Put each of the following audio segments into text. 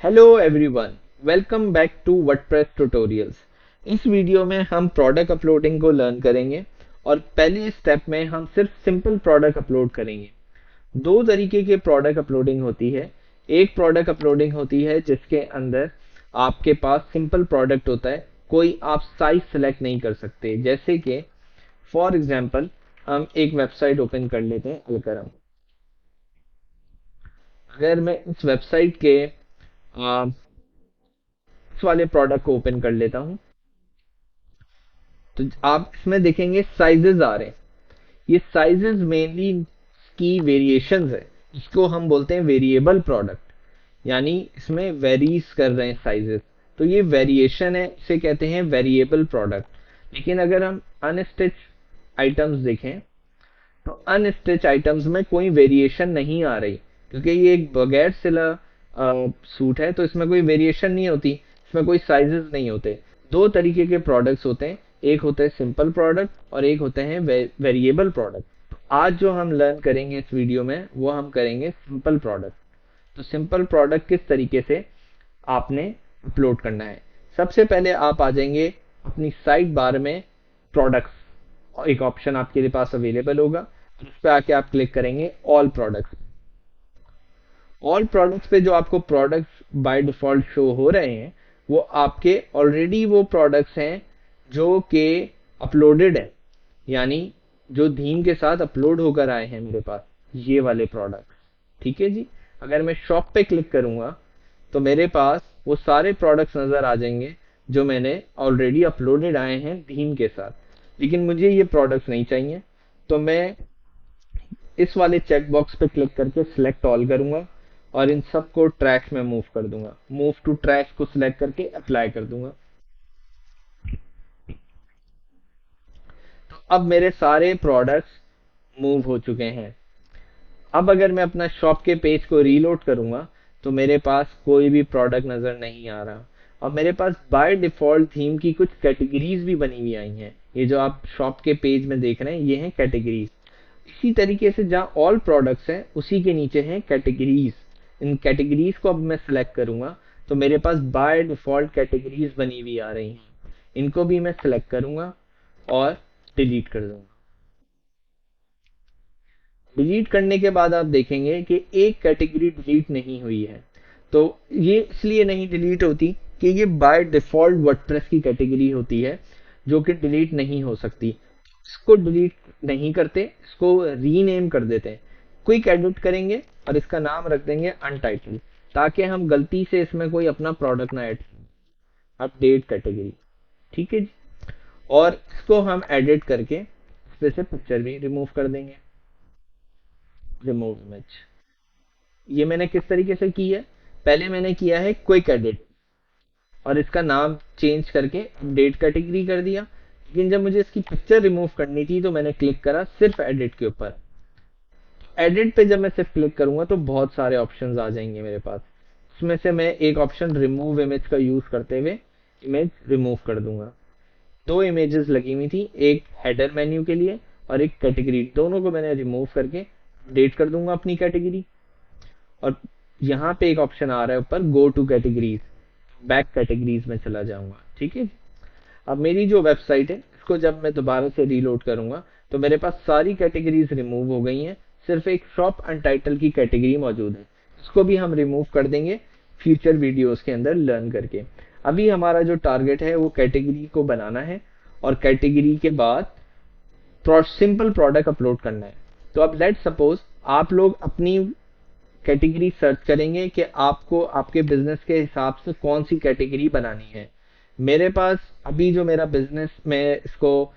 Hello everyone, welcome back to WordPress tutorials. इस video में हम प्रोडक्ट अपलोडिंग को लर्न करेंगे और पहले स्टेप में हम सिर्फ सिंपल प्रोडक्ट अपलोड करेंगे। दो तरीके के प्रोडक्ट अपलोडिंग होती है। एक प्रोडक्ट अपलोडिंग होती है जिसके अंदर आपके पास सिंपल प्रोडक्ट होता है, कोई आप साइज सेलेक्ट नहीं कर सकते। जैसे कि फॉर एग्जांपल हम एक वेबसाइट ओपन कर लेते हैं अलकरम। अगर मैं इस वेबसाइट के इस वाले प्रोडक्ट को ओपन कर लेता हूं तो आप इसमें देखेंगे साइजेस आ रहे हैं। ये साइजेस मेनली की वेरिएशंस है। इसको हम बोलते हैं वेरिएबल प्रोडक्ट, यानी इसमें वेरीज कर रहे हैं साइजेस, तो ये वेरिएशन है, इसे कहते हैं वेरिएबल प्रोडक्ट। लेकिन अगर हम अनस्टिच आइटम्स देखें तो अनस्टिच आइटम्स में कोई वेरिएशन नहीं आ रही, क्योंकि ये एक बगैर सिला सूट है, तो इसमें कोई वेरिएशन नहीं होती, इसमें कोई साइजेस नहीं होते। दो तरीके के प्रोडक्ट्स होते हैं, एक होते हैं सिंपल प्रोडक्ट और एक होते हैं वेरिएबल प्रोडक्ट। आज जो हम लर्न करेंगे इस वीडियो में वो हम करेंगे सिंपल प्रोडक्ट। तो सिंपल प्रोडक्ट किस तरीके से आपने अपलोड करना है। सबसे पहले आप आ जाएंगे अपनी साइड बार में, प्रोडक्ट्स और एक ऑप्शन आपके पास अवेलेबल होगा, उस पर आके आप क्लिक करेंगे ऑल प्रोडक्ट्स। ऑल प्रोडक्ट्स पे जो आपको प्रोडक्ट्स बाय डिफॉल्ट शो हो रहे हैं वो आपके ऑलरेडी वो प्रोडक्ट्स हैं जो कि अपलोडेड है, यानी जो थीम के साथ अपलोड होकर आए हैं मेरे पास, ये वाले प्रोडक्ट्स। ठीक है जी। अगर मैं शॉप पे क्लिक करूंगा तो मेरे पास वो सारे प्रोडक्ट्स नजर आ जाएंगे जो मैंने ऑलरेडी अपलोडेड आए हैं थीम के साथ। लेकिन मुझे ये प्रोडक्ट्स नहीं चाहिए, तो मैं इस वाले चेक बॉक्स पे क्लिक करके सिलेक्ट ऑल करूंगा और इन सब को ट्रैक्स में मूव कर दूंगा। मूव टू ट्रैक्स को सिलेक्ट करके अप्लाई कर दूंगा। तो अब मेरे सारे प्रोडक्ट्स मूव हो चुके हैं। अब अगर मैं अपना शॉप के पेज को रीलोड करूंगा तो मेरे पास कोई भी प्रोडक्ट नजर नहीं आ रहा। और मेरे पास बाय डिफॉल्ट थीम की कुछ कैटेगरीज भी बनी हुई आई हैं। ये जो आप शॉप के पेज में देख रहे हैं ये हैं कैटेगरीज। इसी तरीके से जहां ऑल प्रोडक्ट्स हैं उसी के नीचे हैं कैटेगरीज। इन कैटेगरीज को अब मैं सिलेक्ट करूंगा तो मेरे पास बाय डिफॉल्ट कैटेगरीज बनी हुई आ रही हैं। इनको भी मैं सिलेक्ट करूंगा और डिलीट कर दूंगा। डिलीट करने के बाद आप देखेंगे कि एक कैटेगरी डिलीट नहीं हुई है। तो ये इसलिए नहीं डिलीट होती कि ये बाय डिफॉल्ट वर्डप्रेस की कैटेगरी होती है जो कि डिलीट नहीं हो सकती। इसको डिलीट नहीं करते, इसको रीनेम कर देते हैं। क्विक एडिट करेंगे और इसका नाम रख देंगे अनटाइटल्ड, ताकि हम गलती से इसमें कोई अपना प्रोडक्ट ना ऐड। Update category. ठीक है जी। और इसको हम एडिट करके इसमें से पिक्चर भी रिमूव कर देंगे। रिमूव इमेज, ये मैंने किस तरीके से की है, पहले मैंने किया है क्विक एडिट और इसका नाम चेंज करके अपडेट कैटेगरी कर दिया। लेकिन जब मुझे इसकी पिक्चर रिमूव करनी थी तो मैंने क्लिक करा सिर्फ एडिट के ऊपर। एडिट पे जब मैं सिर्फ क्लिक करूंगा तो बहुत सारे ऑप्शंस आ जाएंगे मेरे पास। उसमें से मैं एक ऑप्शन रिमूव इमेज का यूज करते हुए इमेज रिमूव कर दूंगा। दो इमेजेस लगी हुई थी, एक हेडर मेन्यू के लिए और एक कैटेगरी, दोनों को मैंने रिमूव करके अपडेट कर दूंगा अपनी कैटेगरी। और यहाँ पे एक ऑप्शन आ रहा है ऊपर go two categories, back categories में चला जाऊंगा। ठीक है। अब मेरी जो वेबसाइट है इसको जब मैं दोबारा से रीलोड करूंगा तो मेरे पास सारी कैटेगरीज रिमूव हो गई हैं, सिर्फ एक शॉप अनटाइटल की कैटेगरी मौजूद है। इसको भी हम रिमूव कर देंगे फ्यूचर वीडियोस के अंदर लर्न करके। अभी हमारा जो टारगेट है वो कैटेगरी को बनाना है और कैटेगरी के बाद सिंपल प्रोडक्ट अपलोड करना है। तो अब लेट सपोज आप लोग अपनी कैटेगरी सर्च करेंगे कि आपको आपके बिजनेस के हिसाब से कौन सी कैटेगरी बनानी है। मेरे पास अभी जो मेरा बिजनेस, मैं इसको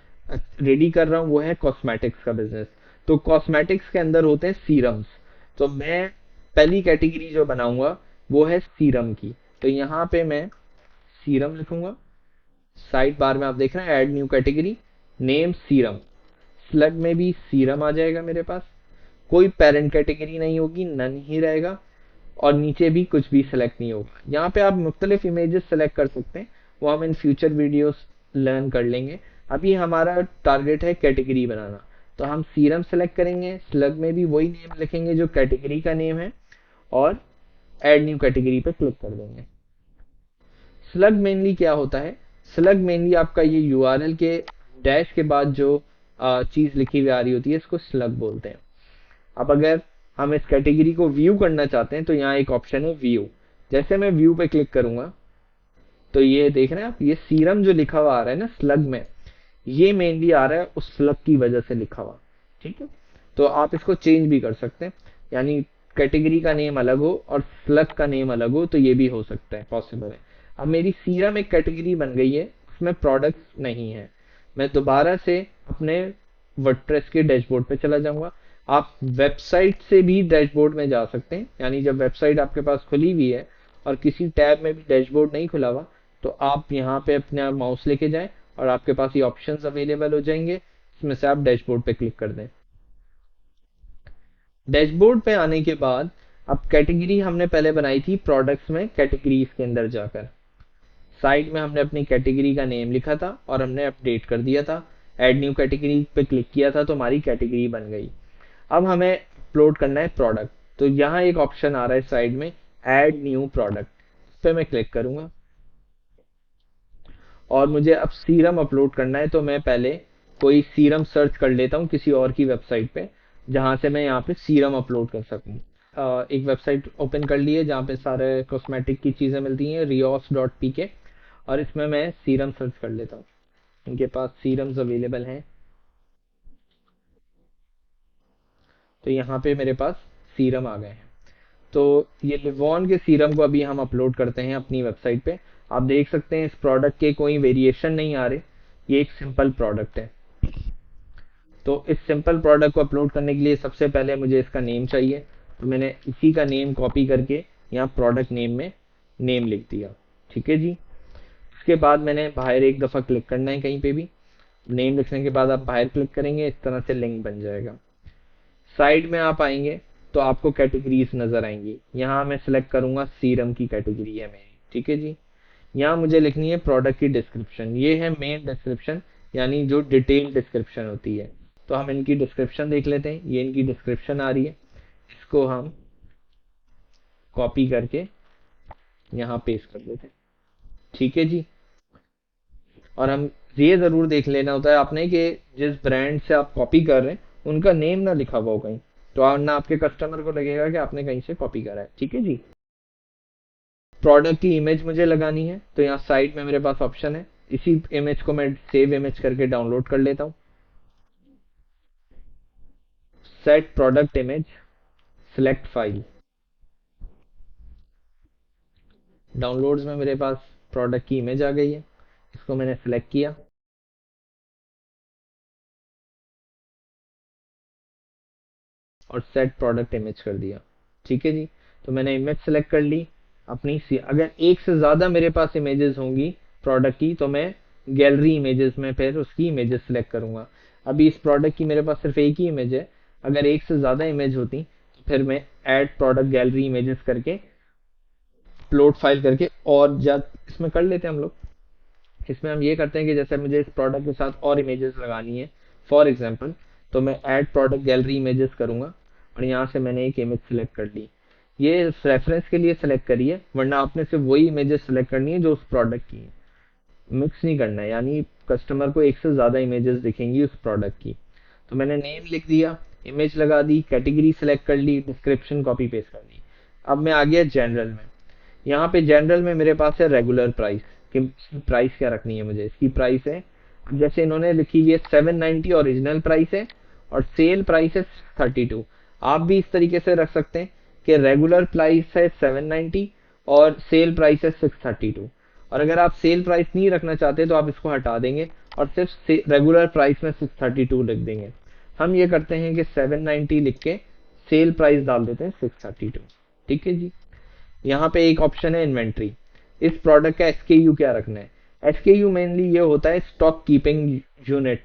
रेडी कर रहा हूँ, वो है कॉस्मेटिक्स का बिजनेस। तो कॉस्मेटिक्स के अंदर होते हैं सीरम्स। तो मैं पहली कैटेगरी जो बनाऊंगा वो है सीरम की। तो यहाँ पे मैं सीरम लिखूंगा। साइड बार में आप देख रहे हैं add new category, name serum. Slug में भी सीरम आ जाएगा मेरे पास। कोई पेरेंट कैटेगरी नहीं होगी, नन ही रहेगा। और नीचे भी कुछ भी सिलेक्ट नहीं होगा। यहाँ पे आप मुख्तलिफ इमेजेस सेलेक्ट कर सकते हैं, वो हम इन फ्यूचर वीडियोस लर्न कर लेंगे। अभी हमारा टारगेट है कैटेगरी बनाना। तो हम सीरम सेलेक्ट करेंगे, स्लग में भी वही नेम लिखेंगे जो कैटेगरी का नेम है, और ऐड न्यू कैटेगरी पे क्लिक कर देंगे। स्लग मेनली क्या होता है? स्लग मेनली आपका ये यूआरएल के डैश के बाद जो चीज लिखी हुई आ रही होती है, इसको स्लग बोलते हैं। अब अगर हम इस कैटेगरी को व्यू करना चाहते हैं तो यहाँ एक ऑप्शन है व्यू। जैसे मैं व्यू पे क्लिक करूंगा तो ये देख रहे हैं आप, ये सीरम जो लिखा हुआ आ रहा है ना स्लग में, ये मेनली आ रहा है उस स्लग की वजह से लिखा हुआ। ठीक है, तो आप इसको चेंज भी कर सकते हैं, यानी कैटेगरी का नेम अलग हो और स्लग का नेम अलग हो, तो ये भी हो सकता है, पॉसिबल है। अब मेरी सीरम एक कैटेगरी बन गई है, उसमें प्रोडक्ट्स नहीं है। मैं दोबारा से अपने वर्डप्रेस के डैशबोर्ड पे चला जाऊंगा। आप वेबसाइट से भी डैशबोर्ड में जा सकते हैं, यानी जब वेबसाइट आपके पास खुली हुई है और किसी टैब में भी डैशबोर्ड नहीं खुला हुआ, तो आप यहाँ पे अपना माउस लेके जाएं और आपके पास ये ऑप्शंस अवेलेबल हो जाएंगे, इसमें से आप डैशबोर्ड पे क्लिक कर दें। डैशबोर्ड पे आने के बाद अब कैटेगरी हमने पहले बनाई थी प्रोडक्ट्स में, कैटेगरीज के अंदर जाकर साइड में हमने अपनी कैटेगरी का नेम लिखा था और हमने अपडेट कर दिया था। ऐड न्यू कैटेगरी पे क्लिक किया था तो हमारी कैटेगरी बन गई। अब हमें अपलोड करना है प्रोडक्ट, तो यहाँ एक ऑप्शन आ रहा है साइड में, ऐड न्यू प्रोडक्ट, इस पे मैं क्लिक करूंगा और मुझे अब सीरम अपलोड करना है। तो मैं पहले कोई सीरम सर्च कर लेता हूँ किसी और की वेबसाइट पे, जहां से मैं यहाँ पे सीरम अपलोड कर सकूँ। एक वेबसाइट ओपन कर ली है जहाँ पे सारे कॉस्मेटिक की चीज़ें मिलती हैं, rios.pk, और इसमें मैं सीरम सर्च कर लेता हूँ। इनके पास सीरम्स अवेलेबल हैं, तो यहाँ पे मेरे पास सीरम आ गए हैं। तो ये लिवॉन के सीरम को अभी हम अपलोड करते हैं अपनी वेबसाइट पे। आप देख सकते हैं इस प्रोडक्ट के कोई वेरिएशन नहीं आ रहे, ये एक सिंपल प्रोडक्ट है। तो इस सिंपल प्रोडक्ट को अपलोड करने के लिए सबसे पहले मुझे इसका नेम चाहिए, तो मैंने इसी का नेम कॉपी करके यहाँ प्रोडक्ट नेम में नेम लिख दिया। ठीक है जी। उसके बाद मैंने बाहर एक दफ़ा क्लिक करना है कहीं पे भी, नेम लिखने के बाद आप बाहर क्लिक करेंगे, इस तरह से लिंक बन जाएगा। साइड में आप आएंगे तो आपको कैटेगरीज नजर आएंगी, यहाँ मैं सिलेक्ट करूंगा सीरम की कैटेगरी है मेरी। ठीक है जी। यहाँ मुझे लिखनी है प्रोडक्ट की डिस्क्रिप्शन, ये है मेन डिस्क्रिप्शन, यानी जो डिटेल डिस्क्रिप्शन होती है। तो हम इनकी डिस्क्रिप्शन देख लेते हैं, ये इनकी डिस्क्रिप्शन आ रही है, इसको हम कॉपी करके यहाँ पेस्ट कर देते हैं। ठीक है जी। और हम ये जरूर देख लेना होता है आपने कि जिस ब्रांड से आप कॉपी कर रहे हैं उनका नेम ना लिखा हुआ हो कहीं, तो ना आपके कस्टमर को लगेगा कि आपने कहीं से कॉपी करा है। ठीक है जी। प्रोडक्ट की इमेज मुझे लगानी है, तो यहाँ साइड में मेरे पास ऑप्शन है, इसी इमेज को मैं सेव इमेज करके डाउनलोड कर लेता हूँ। Set product image, select file. Downloads में मेरे पास प्रोडक्ट की इमेज आ गई है, इसको मैंने सिलेक्ट किया और सेट प्रोडक्ट इमेज कर दिया। ठीक है जी। तो मैंने इमेज सेलेक्ट कर ली अपनी सी। अगर एक से ज़्यादा मेरे पास इमेजेस होंगी प्रोडक्ट की, तो मैं गैलरी इमेजेस में फिर उसकी इमेजेस सेलेक्ट करूंगा। अभी इस प्रोडक्ट की मेरे पास सिर्फ एक ही इमेज है, अगर एक से ज़्यादा इमेज होती तो फिर मैं ऐड प्रोडक्ट गैलरी इमेजेस करके अपलोड फाइल करके और इसमें कर लेते हैं हम लोग। इसमें हम ये करते हैं कि जैसे मुझे इस प्रोडक्ट के साथ और इमेजेस लगानी है फॉर एग्जांपल, तो मैं ऐड प्रोडक्ट गैलरी इमेजेस करूंगा और यहाँ से मैंने एक इमेज सेलेक्ट कर ली। ये रेफरेंस के लिए सेलेक्ट करी है, वरना आपने सिर्फ वही इमेजेस सेलेक्ट करनी है जो उस प्रोडक्ट की है, मिक्स नहीं करना है, यानी कस्टमर को एक से ज़्यादा इमेजेस दिखेंगी उस प्रोडक्ट की। तो मैंने नेम लिख दिया, इमेज लगा दी, कैटेगरी सेलेक्ट कर ली, डिस्क्रिप्शन कॉपी पेस्ट कर दी। अब मैं आ गया जनरल में। यहाँ पे जनरल में मेरे पास है रेगुलर प्राइस, कि इसकी प्राइस क्या रखनी है मुझे। इसकी प्राइस है, जैसे इन्होंने लिखी हुई है 790 ओरिजिनल प्राइस है और सेल प्राइस है 32। आप भी इस तरीके से रख सकते हैं कि रेगुलर प्राइस है 790 और सेल प्राइस है 632। और अगर आप सेल प्राइस नहीं रखना चाहते तो आप इसको हटा देंगे और सिर्फ रेगुलर प्राइस में 632 लिख देंगे। हम ये करते हैं कि 790 लिख के सेल प्राइस डाल देते हैं 632। ठीक है जी। यहाँ पे एक ऑप्शन है इन्वेंट्री, इस प्रोडक्ट का एसकेयू क्या रखना है। एसकेयू मेनली ये होता है स्टॉक कीपिंग यूनिट,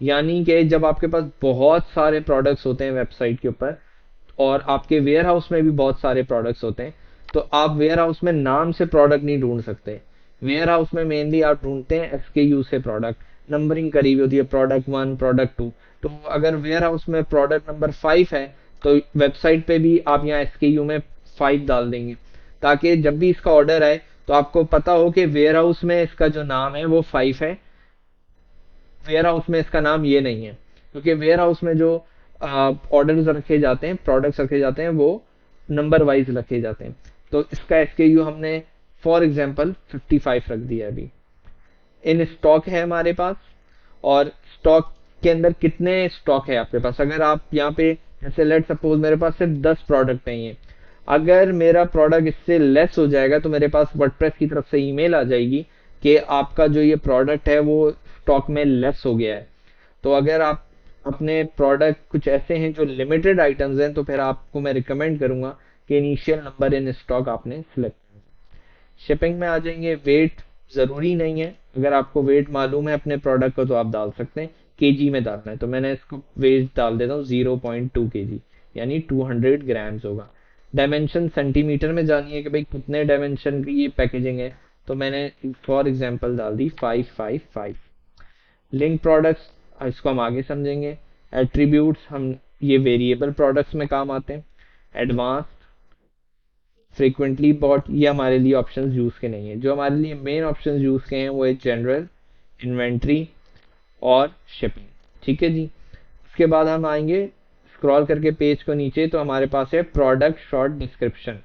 यानी कि जब आपके पास बहुत सारे प्रोडक्ट्स होते हैं वेबसाइट के ऊपर और आपके वेयर हाउस में भी बहुत सारे प्रोडक्ट्स होते हैं, तो आप वेयर हाउस में नाम से प्रोडक्ट नहीं ढूंढ सकते। वेयर हाउस में मेनली आप ढूंढते हैं एसकेयू से प्रोडक्ट, नंबरिंग करी हुई होती है, प्रोडक्ट 1 प्रोडक्ट 2। तो अगर वेयर हाउस में प्रोडक्ट नंबर 5 है तो वेबसाइट पे भी आप यहाँ एसकेयू में 5 डाल देंगे। ताकि जब भी इसका ऑर्डर आए तो आपको पता हो कि वेयर हाउस में इसका जो नाम है वो 5 है, वेयर हाउस में इसका नाम ये नहीं है, क्योंकि वेयर हाउस में जो ऑर्डर्स रखे जाते हैं, प्रोडक्ट्स रखे जाते हैं, वो नंबर वाइज रखे जाते हैं। तो इसका एसकेयू हमने फॉर एग्जांपल 55 रख दिया अभी। इन स्टॉक है हमारे पास, और स्टॉक के अंदर कितने स्टॉक है आपके पास, अगर आप यहाँ पे जैसे लेट सपोज मेरे पास सिर्फ 10 प्रोडक्ट नहीं है, अगर मेरा प्रोडक्ट इससे लेस हो जाएगा तो मेरे पास वर्डप्रेस की तरफ से ईमेल आ जाएगी कि आपका जो ये प्रोडक्ट है वो स्टॉक में लेस हो गया है। तो अगर आप अपने प्रोडक्ट कुछ ऐसे हैं जो लिमिटेड आइटम्स हैं, तो फिर आपको मैं रिकमेंड करूंगा कि इनिशियल नंबर इन स्टॉक आपने सिलेक्ट करना। शिपिंग में आ जाएंगे, वेट जरूरी नहीं है, अगर आपको वेट मालूम है अपने प्रोडक्ट को तो आप डाल सकते हैं, केजी में डालना है तो मैंने इसको वेट डाल देता हूँ 0.2 केजी, यानी 200 ग्राम्स होगा। डायमेंशन सेंटीमीटर में जानिए कि भाई कितने डायमेंशन की ये पैकेजिंग है, तो मैंने फॉर एग्जांपल डाल दी 555। लिंक प्रोडक्ट्स इसको हम आगे समझेंगे। एट्रीब्यूट्स हम ये वेरिएबल प्रोडक्ट्स में काम आते हैं। एडवांस, फ्रीक्वेंटली बॉट, ये हमारे लिए ऑप्शंस यूज के नहीं है। जो हमारे लिए मेन ऑप्शंस यूज के हैं वो है जनरल, इन्वेंट्री और शिपिंग। ठीक है जी। उसके बाद हम आएंगे स्क्रॉल करके पेज को नीचे, तो हमारे पास है प्रोडक्ट शॉर्ट डिस्क्रिप्शन।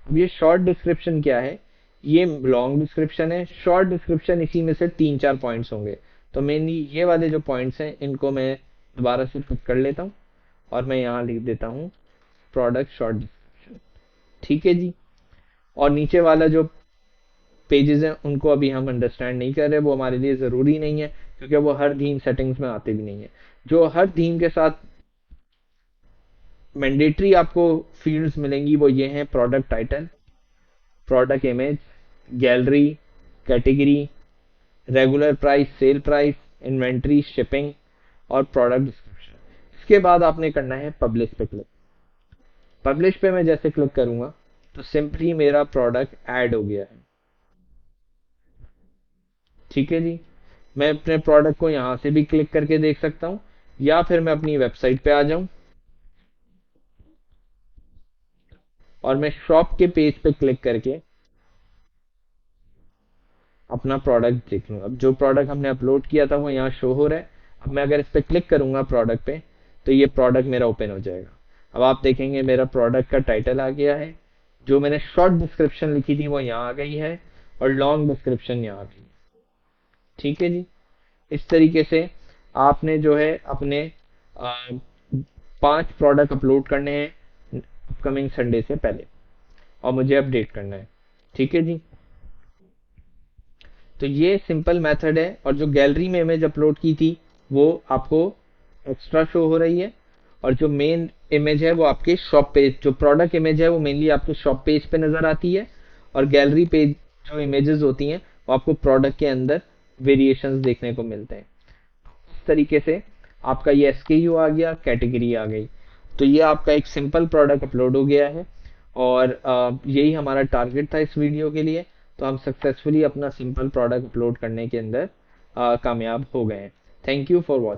अब ये शॉर्ट डिस्क्रिप्शन क्या है, ये लॉन्ग डिस्क्रिप्शन है। शॉर्ट डिस्क्रिप्शन इसी में से 3-4 पॉइंट्स होंगे, तो मेनली ये वाले जो पॉइंट्स हैं इनको मैं दोबारा से पिक कर लेता हूँ और मैं यहाँ लिख देता हूँ प्रोडक्ट शॉर्ट डिस्क्रिप्शन। ठीक है जी। और नीचे वाला जो पेजेस हैं उनको अभी हम अंडरस्टैंड नहीं कर रहे, वो हमारे लिए ज़रूरी नहीं है क्योंकि वो हर थीम सेटिंग्स में आते भी नहीं है। जो हर थीम के साथ मैंडेटरी आपको फील्ड्स मिलेंगी वो ये हैं: product title, product image, gallery, category, regular price, sale price, inventory, shipping और प्रोडक्ट डिस्क्रिप्शन। इसके बाद आपने करना है पब्लिश पे क्लिक। पब्लिश पे मैं जैसे क्लिक करूंगा तो सिंपली मेरा प्रोडक्ट ऐड हो गया है। ठीक है जी। मैं अपने प्रोडक्ट को यहां से भी क्लिक करके देख सकता हूं, या फिर मैं अपनी वेबसाइट पे आ जाऊं और मैं शॉप के पेज पे क्लिक करके अपना प्रोडक्ट देख लूंगा। अब जो प्रोडक्ट हमने अपलोड किया था वो यहाँ शो हो रहा है। अब मैं अगर इस पर क्लिक करूंगा प्रोडक्ट पे तो ये प्रोडक्ट मेरा ओपन हो जाएगा। अब आप देखेंगे मेरा प्रोडक्ट का टाइटल आ गया है, जो मैंने शॉर्ट डिस्क्रिप्शन लिखी थी वो यहाँ आ गई है, और लॉन्ग डिस्क्रिप्शन यहाँ आ गई। ठीक है जी। इस तरीके से आपने जो है अपने 5 प्रोडक्ट अपलोड करने हैं अपकमिंग संडे से पहले, और मुझे अपडेट करना है। ठीक है जी। तो ये सिंपल मेथड है, और जो गैलरी में इमेज अपलोड की थी वो आपको एक्स्ट्रा शो हो रही है, और जो मेन इमेज है वो आपके शॉप पेज, जो प्रोडक्ट इमेज है वो मेनली आपके शॉप पेज पे नजर आती है, और गैलरी पेज जो इमेजेस होती हैं वो आपको प्रोडक्ट के अंदर वेरिएशंस देखने को मिलते हैं। इस तरीके से आपका ये एसकेयू आ गया, कैटेगरी आ गई, तो ये आपका एक सिंपल प्रोडक्ट अपलोड हो गया है, और यही हमारा टारगेट था इस वीडियो के लिए। तो हम सक्सेसफुली अपना सिंपल प्रोडक्ट अपलोड करने के अंदर कामयाब हो गए हैं। Thank you for watching.